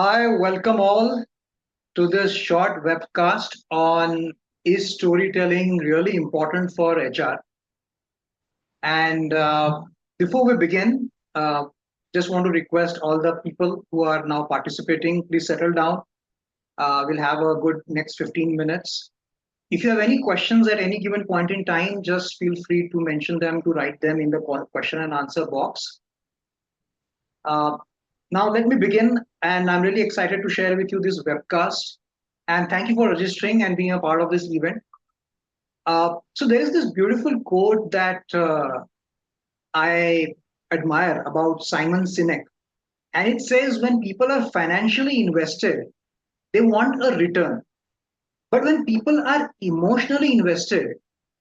Hi, welcome all to this short webcast on is storytelling really important for HR? And before we begin, just want to request all the people who are now participating, please settle down. We'll have a good next 15 minutes. If you have any questions at any given point in time, just feel free to mention them, to write them in the question and answer box. Uh, Now, let me begin, and I'm really excited to share with you this webcast. And thank you for registering and being a part of this event. So, there is this beautiful quote that I admire about Simon Sinek. And it says, when people are financially invested, they want a return. But when people are emotionally invested,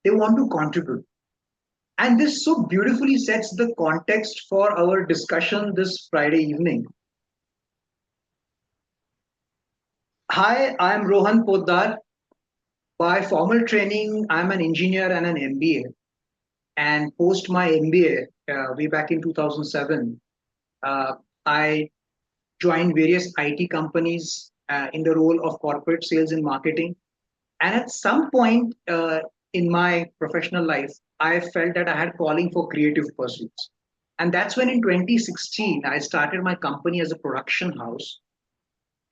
they want to contribute. And this so beautifully sets the context for our discussion this Friday evening. Hi, I'm Rohan Poddar. By formal training, I'm an engineer and an MBA. And post my MBA, way back in 2007, uh, I joined various IT companies in the role of corporate sales and marketing. And at some point in my professional life, I felt that I had calling for creative pursuits. And that's when in 2016, I started my company as a production house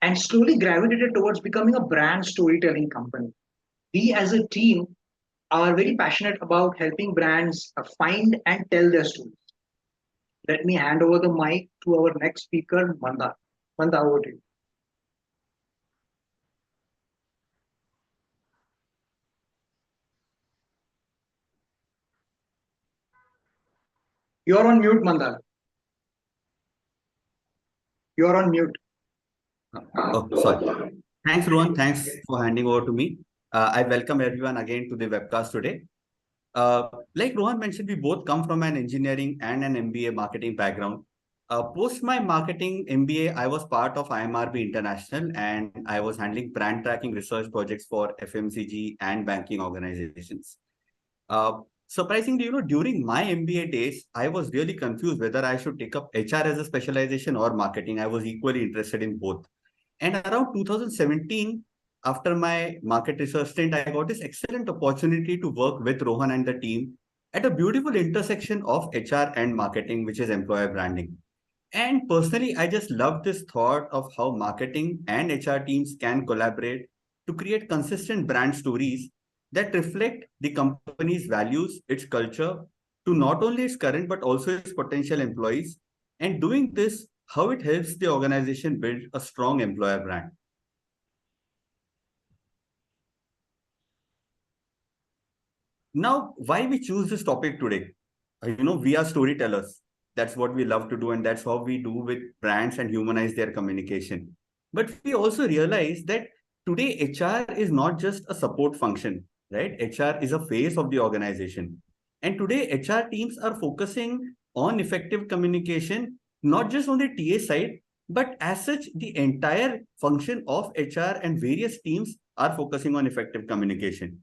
and slowly gravitated towards becoming a brand storytelling company. We as a team are very passionate about helping brands find and tell their stories. Let me hand over the mic to our next speaker, Manda. Manda, over to you. You're on mute, Manda. You're on mute. Oh, sorry. Thanks, Rohan. Thanks for handing over to me. I welcome everyone again to the webcast today. Like Rohan mentioned, we both come from an engineering and an MBA marketing background. Post my marketing MBA, I was part of IMRB International and I was handling brand tracking research projects for FMCG and banking organizations. Surprisingly, during my MBA days, I was really confused whether I should take up HR as a specialization or marketing. I was equally interested in both. And around 2017, after my market research stint, I got this excellent opportunity to work with Rohan and the team at a beautiful intersection of HR and marketing, which is employer branding. And personally, I just love this thought of how marketing and HR teams can collaborate to create consistent brand stories that reflect the company's values, its culture, to not only its current but also its potential employees. And doing this, how it helps the organization build a strong employer brand. Now, why we choose this topic today? We are storytellers. That's what we love to do, and that's how we do with brands and humanize their communication. But we also realize that today HR is not just a support function, right? HR is a face of the organization. And today HR teams are focusing on effective communication, not just on the TA side, but as such, the entire function of HR and various teams are focusing on effective communication.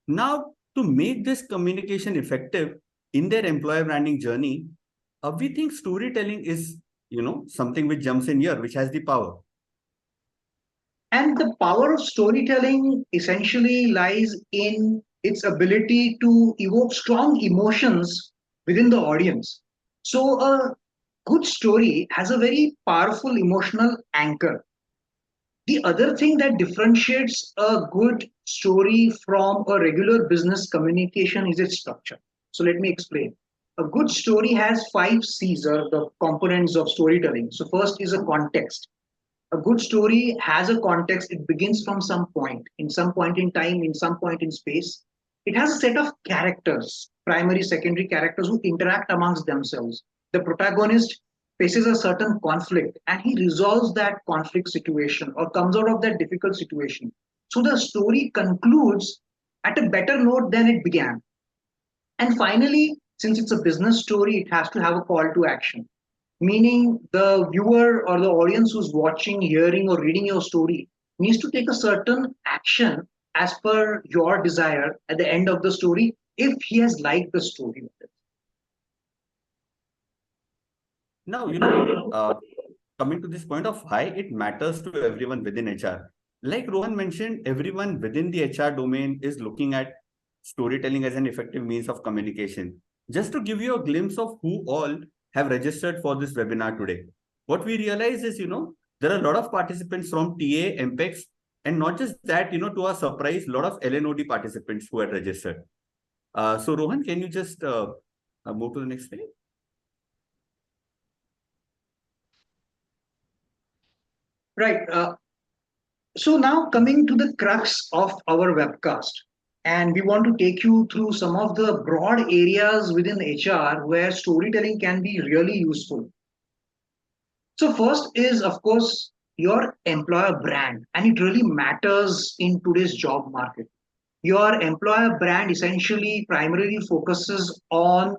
Now, to make this communication effective in their employer branding journey, we think storytelling is, something which jumps in here, which has the power. And the power of storytelling essentially lies in its ability to evoke strong emotions within the audience. So, a good story has a very powerful emotional anchor. The other thing that differentiates a good story from a regular business communication is its structure. So let me explain. A good story has five C's, or the components of storytelling. So first is a context. A good story has a context. It begins from some point, in some point in time, in some point in space. It has a set of characters, primary, secondary characters who interact amongst themselves. The protagonist faces a certain conflict and he resolves that conflict situation or comes out of that difficult situation. So the story concludes at a better note than it began. And finally, since it's a business story, it has to have a call to action, meaning the viewer or the audience who's watching, hearing, or reading your story needs to take a certain action as per your desire at the end of the story if he has liked the story. Now, coming to this point of why it matters to everyone within HR. Like Rohan mentioned, everyone within the HR domain is looking at storytelling as an effective means of communication. Just to give you a glimpse of who all have registered for this webinar today, what we realize is, there are a lot of participants from TA, MPEX, and not just that, to our surprise, a lot of LNOD participants who had registered. So Rohan, can you just move to the next page? Right. So now coming to the crux of our webcast, and we want to take you through some of the broad areas within HR where storytelling can be really useful. So first is, of course, your employer brand, and it really matters in today's job market. Your employer brand essentially primarily focuses on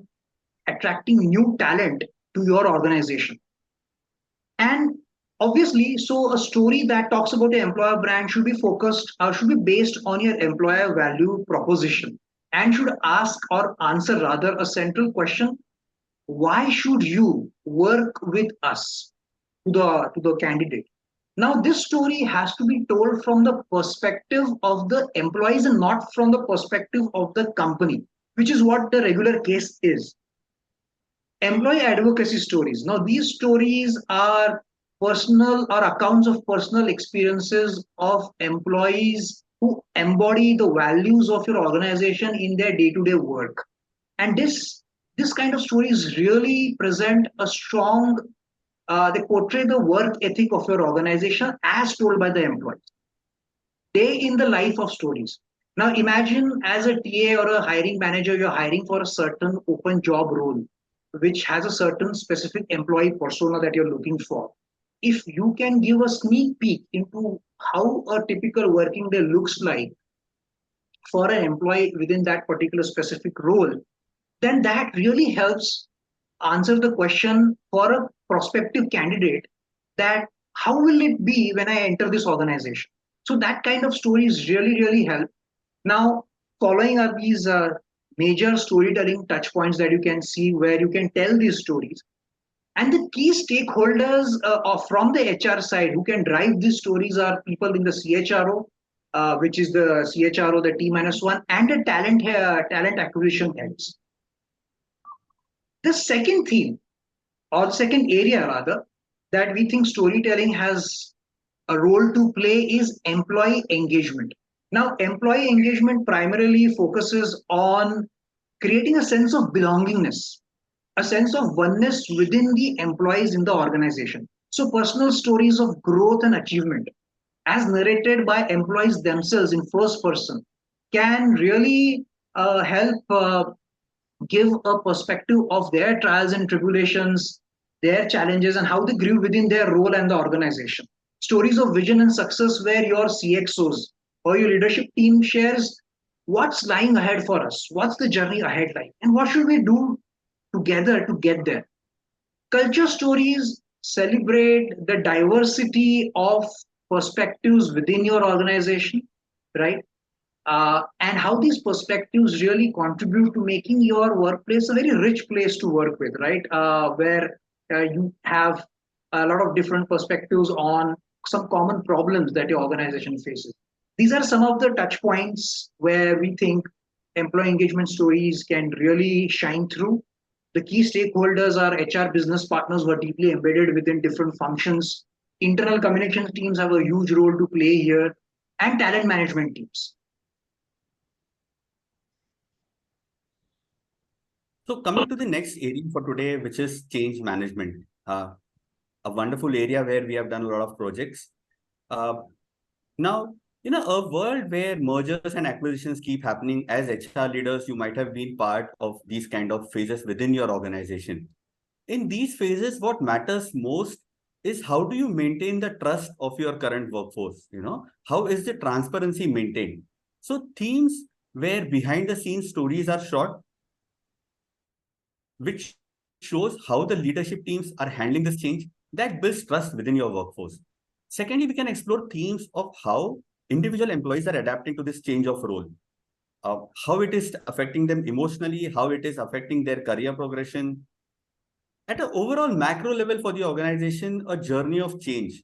attracting new talent to your organization. And obviously, so a story that talks about your employer brand should be focused or should be based on your employer value proposition and should ask or answer rather a central question: why should you work with us, to the candidate? Now, this story has to be told from the perspective of the employees and not from the perspective of the company, which is what the regular case is. Employee advocacy stories. Now, these stories are personal or accounts of personal experiences of employees who embody the values of your organization in their day-to-day work. And this kind of stories really present a strong, they portray the work ethic of your organization as told by the employees. Day in the life of stories. Now imagine as a TA or a hiring manager, you're hiring for a certain open job role, which has a certain specific employee persona that you're looking for. If you can give a sneak peek into how a typical working day looks like for an employee within that particular specific role, then that really helps answer the question for a prospective candidate that how will it be when I enter this organization? So that kind of stories really, really help. Now, following are these major storytelling touch points that you can see where you can tell these stories. And the key stakeholders from the HR side who can drive these stories are people in the CHRO, which is the CHRO, the T minus one, and the talent acquisition heads. The second theme, or the second area rather, that we think storytelling has a role to play is employee engagement. Now, employee engagement primarily focuses on creating a sense of belongingness, a sense of oneness within the employees in the organization. So, personal stories of growth and achievement, as narrated by employees themselves in first person, can really help give a perspective of their trials and tribulations, their challenges, and how they grew within their role and the organization. Stories of vision and success where your CXOs or your leadership team shares what's lying ahead for us, what's the journey ahead like, and what should we do together to get there. Culture stories celebrate the diversity of perspectives within your organization, right? And how these perspectives really contribute to making your workplace a very rich place to work with, right? Where you have a lot of different perspectives on some common problems that your organization faces. These are some of the touch points where we think employee engagement stories can really shine through. The key stakeholders are HR business partners who are deeply embedded within different functions. Internal communications teams have a huge role to play here, and talent management teams. So coming to the next area for today, which is change management, a wonderful area where we have done a lot of projects. Uh, Now, in a world where mergers and acquisitions keep happening, as HR leaders, you might have been part of these kind of phases within your organization. In these phases, what matters most is how do you maintain the trust of your current workforce? How is the transparency maintained? So themes where behind the scenes stories are short, which shows how the leadership teams are handling this change, that builds trust within your workforce. Secondly, we can explore themes of how individual employees are adapting to this change of role, how it is affecting them emotionally, how it is affecting their career progression. At an overall macro level for the organization, a journey of change.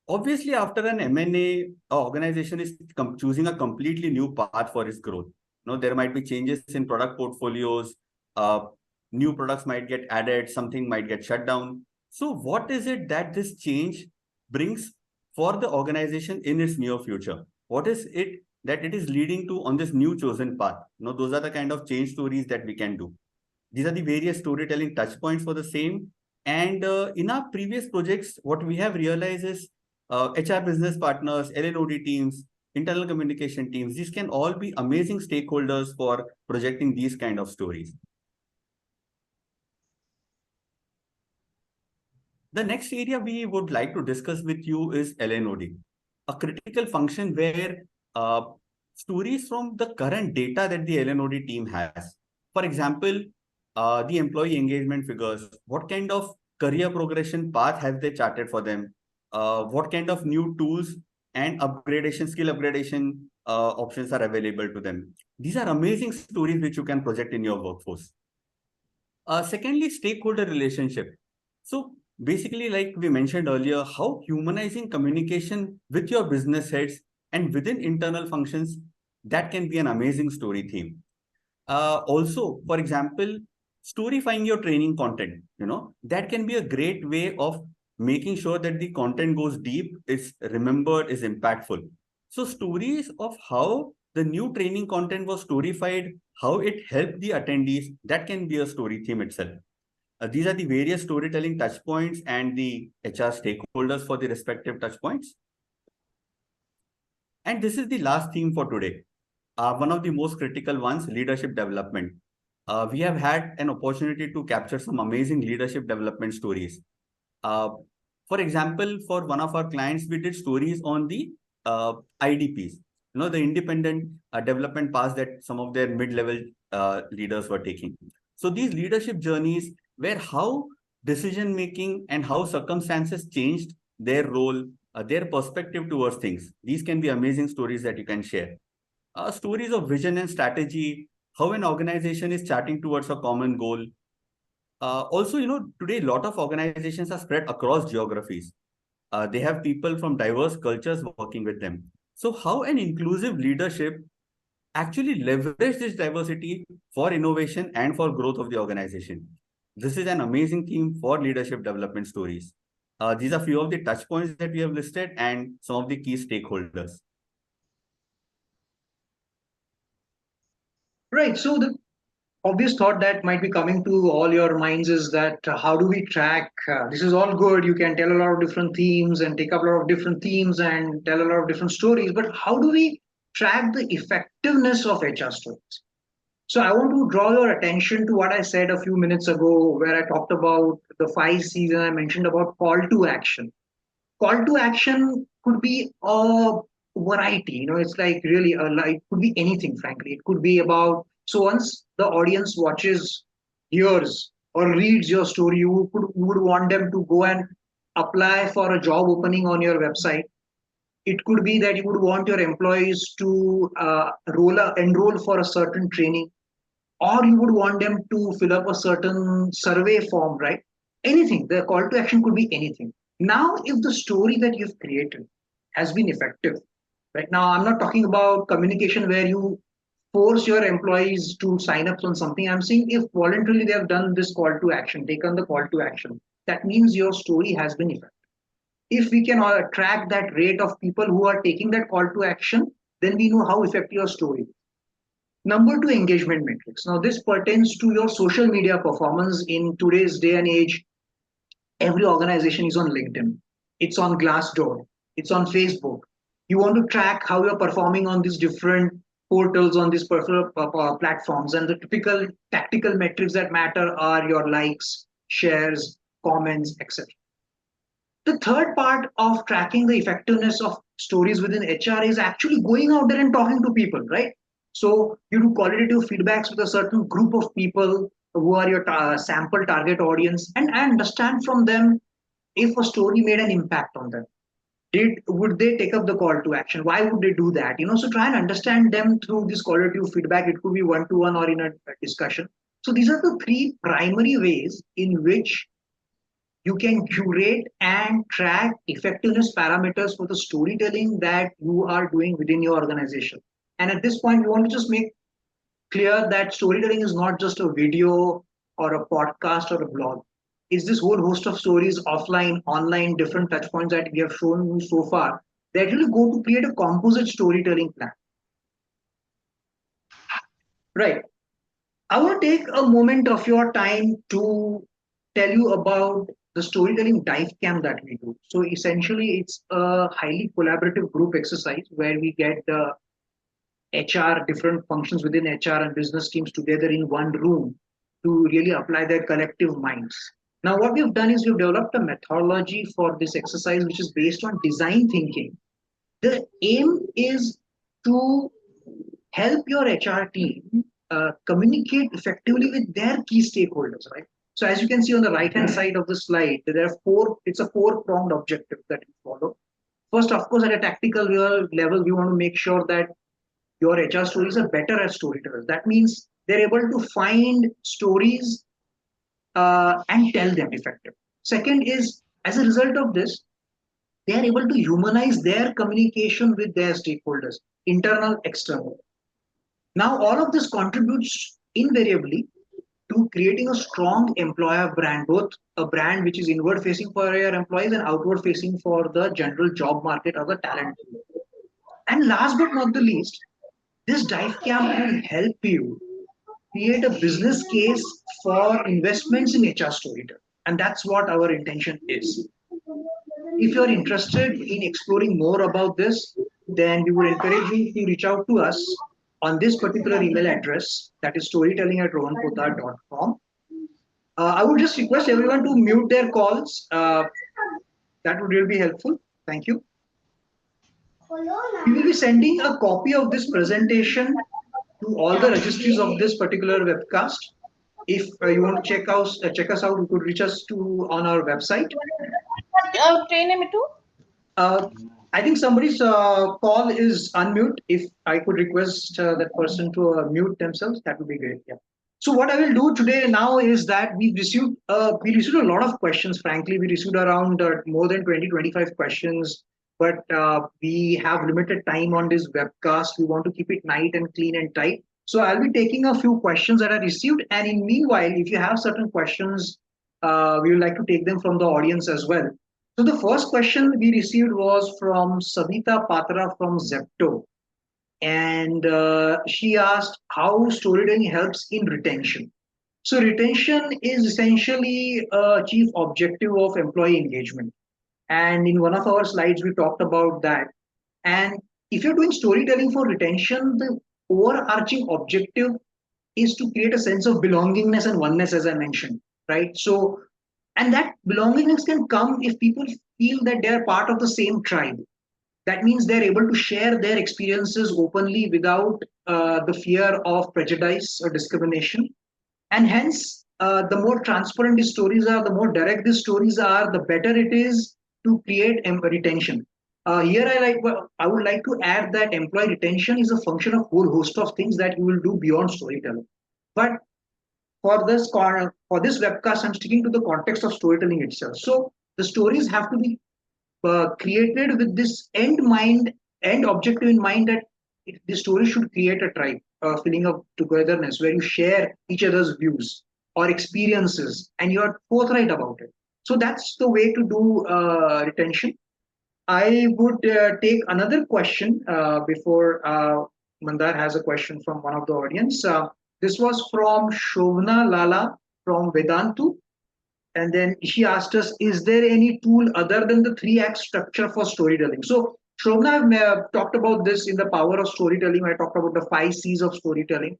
Obviously, after an M&A, organization is choosing a completely new path for its growth. There might be changes in product portfolios, uh, new products might get added, something might get shut down. So what is it that this change brings for the organization in its near future? What is it that it is leading to on this new chosen path? Those are the kind of change stories that we can do. These are the various storytelling touch points for the same. And in our previous projects, what we have realized is HR business partners, LNOD teams, internal communication teams, these can all be amazing stakeholders for projecting these kind of stories. The next area we would like to discuss with you is LNOD, a critical function where uh, stories from the current data that the LNOD team has. For example, the employee engagement figures, what kind of career progression path have they charted for them? What kind of new tools and upgradation, skill upgradation options are available to them? These are amazing stories which you can project in your workforce. Secondly, stakeholder relationship. So basically, like we mentioned earlier, how humanizing communication with your business heads and within internal functions, that can be an amazing story theme. Also, for example, storyfying your training content, that can be a great way of making sure that the content goes deep, is remembered, is impactful. So stories of how the new training content was storyfied, how it helped the attendees, that can be a story theme itself. These are the various storytelling touch points and the HR stakeholders for the respective touch points. And this is the last theme for today. One of the most critical ones, leadership development. We have had an opportunity to capture some amazing leadership development stories. Uh, for example, for one of our clients, we did stories on the IDPs, the independent development paths that some of their mid-level leaders were taking. So these leadership journeys where how decision making and how circumstances changed their role, their perspective towards things. These can be amazing stories that you can share. Stories of vision and strategy, how an organization is charting towards a common goal. Also, today a lot of organizations are spread across geographies. They have people from diverse cultures working with them. So how an inclusive leadership actually leverage this diversity for innovation and for growth of the organization. This is an amazing theme for leadership development stories. These are few of the touch points that we have listed and some of the key stakeholders. Right. So the obvious thought that might be coming to all your minds is that how do we track? This is all good. You can tell a lot of different themes and take up a lot of different themes and tell a lot of different stories. But how do we track the effectiveness of HR stories? So I want to draw your attention to what I said a few minutes ago, where I talked about the 5 C's and I mentioned about call to action. Call to action could be a variety. It's like really it could be anything. Frankly, it could be about, so once the audience watches, hears, or reads your story, you would want them to go and apply for a job opening on your website. It could be that you would want your employees to enroll for a certain training, or you would want them to fill up a certain survey form, right? Anything. The call to action could be anything. Now, if the story that you've created has been effective, right? Now, I'm not talking about communication where you force your employees to sign up on something. I'm saying if voluntarily they have done this call to action, taken the call to action, that means your story has been effective. If we can track that rate of people who are taking that call to action, then we know how effective your story is. Number two, engagement metrics. Now, this pertains to your social media performance in today's day and age. Every organization is on LinkedIn, it's on Glassdoor, it's on Facebook. You want to track how you're performing on these different portals, on these platforms, and the typical tactical metrics that matter are your likes, shares, comments, etc. The third part of tracking the effectiveness of stories within HR is actually going out there and talking to people, right? So you do qualitative feedbacks with a certain group of people who are your sample target audience, and understand from them if a story made an impact on them. Would they take up the call to action? Why would they do that? So try and understand them through this qualitative feedback. It could be one to one or in a discussion. So these are the three primary ways in which you can curate and track effectiveness parameters for the storytelling that you are doing within your organization. And at this point, we want to just make clear that storytelling is not just a video or a podcast or a blog. It's this whole host of stories, offline, online, different touch points that we have shown you so far that really go to create a composite storytelling plan. Right. I want to take a moment of your time to tell you about the storytelling dive camp that we do. So essentially, it's a highly collaborative group exercise where we get the HR, different functions within HR and business teams together in one room to really apply their collective minds. Now, what we've done is we've developed a methodology for this exercise, which is based on design thinking. The aim is to help your HR team communicate effectively with their key stakeholders, right? So as you can see on the right hand side of the slide, there are four. It's a four-pronged objective that we follow. First, of course, at a tactical level, we want to make sure that your HR stories are better as storytellers. That means they're able to find stories and tell them effective. Second is, as a result of this, they are able to humanize their communication with their stakeholders, internal, external. Now, all of this contributes invariably to creating a strong employer brand, both a brand which is inward facing for your employees and outward facing for the general job market or the talent. And last but not the least, this dive camp will help you create a business case for investments in HR storytelling. And that's what our intention is. If you're interested in exploring more about this, then we would encourage you to reach out to us on this particular email address, that is storytelling@rohanpoddar.com. I would just request everyone to mute their calls. That would really be helpful. Thank you. We will be sending a copy of this presentation to all the registries of this particular webcast. If you want to check us out, you could reach us to on our website. Train me too. Uh, I think somebody's call is unmute. If I could request that person to mute themselves, that would be great. Yeah. So what I will do today now is that we received a lot of questions. Frankly, we received around more than 20-25 questions, but we have limited time on this webcast. We want to keep it nice and clean and tight. So I'll be taking a few questions that are received, and in meanwhile, if you have certain questions, we would like to take them from the audience as well. So the first question we received was from Savita Patra from Zepto, and she asked how storytelling helps in retention. So retention is essentially a chief objective of employee engagement, and in one of our slides we talked about that. And if you're doing storytelling for retention, the overarching objective is to create a sense of belongingness and oneness, as I mentioned, right? So, and that belongingness can come if people feel that they are part of the same tribe. That means they're able to share their experiences openly without the fear of prejudice or discrimination. And hence, the more transparent these stories are, the more direct these stories are, the better it is to create retention. Here, I would like to add that employee retention is a function of whole host of things that you will do beyond storytelling. But for this webcast, I'm sticking to the context of storytelling itself. So the stories have to be created with this end objective in mind, that the story should create a tribe, a feeling of togetherness where you share each other's views or experiences and you are forthright about it. So that's the way to do retention. I would take another question before Mandar has a question from one of the audience. This was from Shovna Lala from Vedantu. And then she asked us, is there any tool other than the three act structure for storytelling? So Shobna talked about this in the power of storytelling. I talked about the 5 C's of storytelling.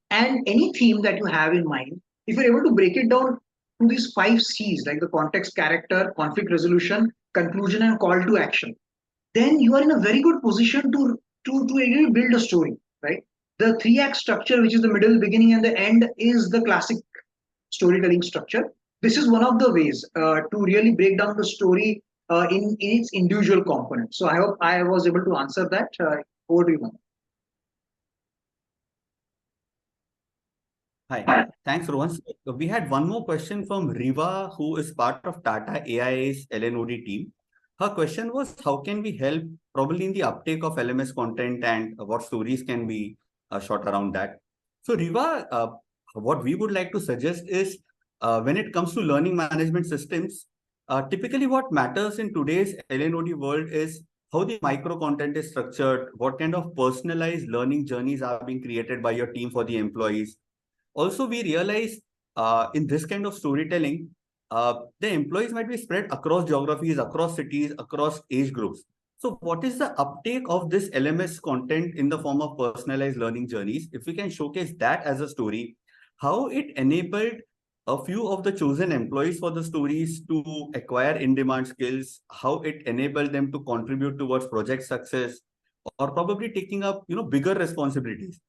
And any theme that you have in mind, if you're able to break it down to these 5 C's, like the context, character, conflict resolution, conclusion, and call to action, then you are in a very good position to really build a story, right? The 3 act structure, which is the middle, beginning, and the end, is the classic storytelling structure. This is one of the ways to really break down the story in its individual components. So I hope I was able to answer that. Over to you, Manu. Hi. Thanks, Rohan. So, we had one more question from Riva, who is part of Tata AIA's LNOD team. Her question was, how can we help probably in the uptake of LMS content and what stories can be shot around that? So, Riva, what we would like to suggest is when it comes to learning management systems, typically what matters in today's LNOD world is how the micro content is structured, what kind of personalized learning journeys are being created by your team for the employees. Also, we realize in this kind of storytelling, the employees might be spread across geographies, across cities, across age groups. So what is the uptake of this LMS content in the form of personalized learning journeys? If we can showcase that as a story, how it enabled a few of the chosen employees for the stories to acquire in-demand skills, how it enabled them to contribute towards project success, or probably taking up, bigger responsibilities.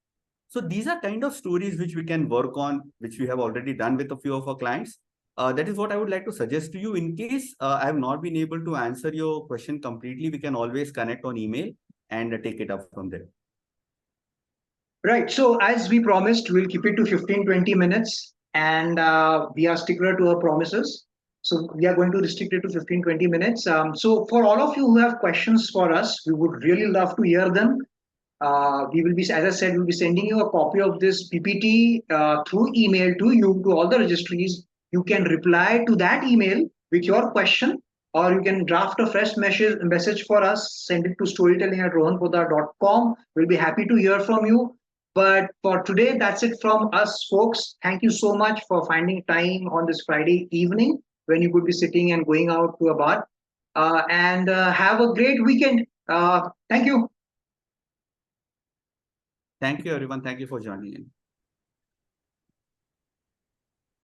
So these are kind of stories which we can work on, which we have already done with a few of our clients. That is what I would like to suggest to you. In case I have not been able to answer your question completely, we can always connect on email and take it up from there. Right. So as we promised, we'll keep it to 15-20 minutes, and we are stickler to our promises. So we are going to restrict it to 15-20 minutes. So for all of you who have questions for us, we would really love to hear them. We will be, as I said, we'll be sending you a copy of this PPT through email to you, to all the registries. You can reply to that email with your question, or you can draft a fresh message for us, send it to storytelling@rohanpoddar.com. We'll be happy to hear from you. But for today, that's it from us, folks. Thank you so much for finding time on this Friday evening when you could be sitting and going out to a bar. And have a great weekend. Thank you. Thank you, everyone. Thank you for joining in.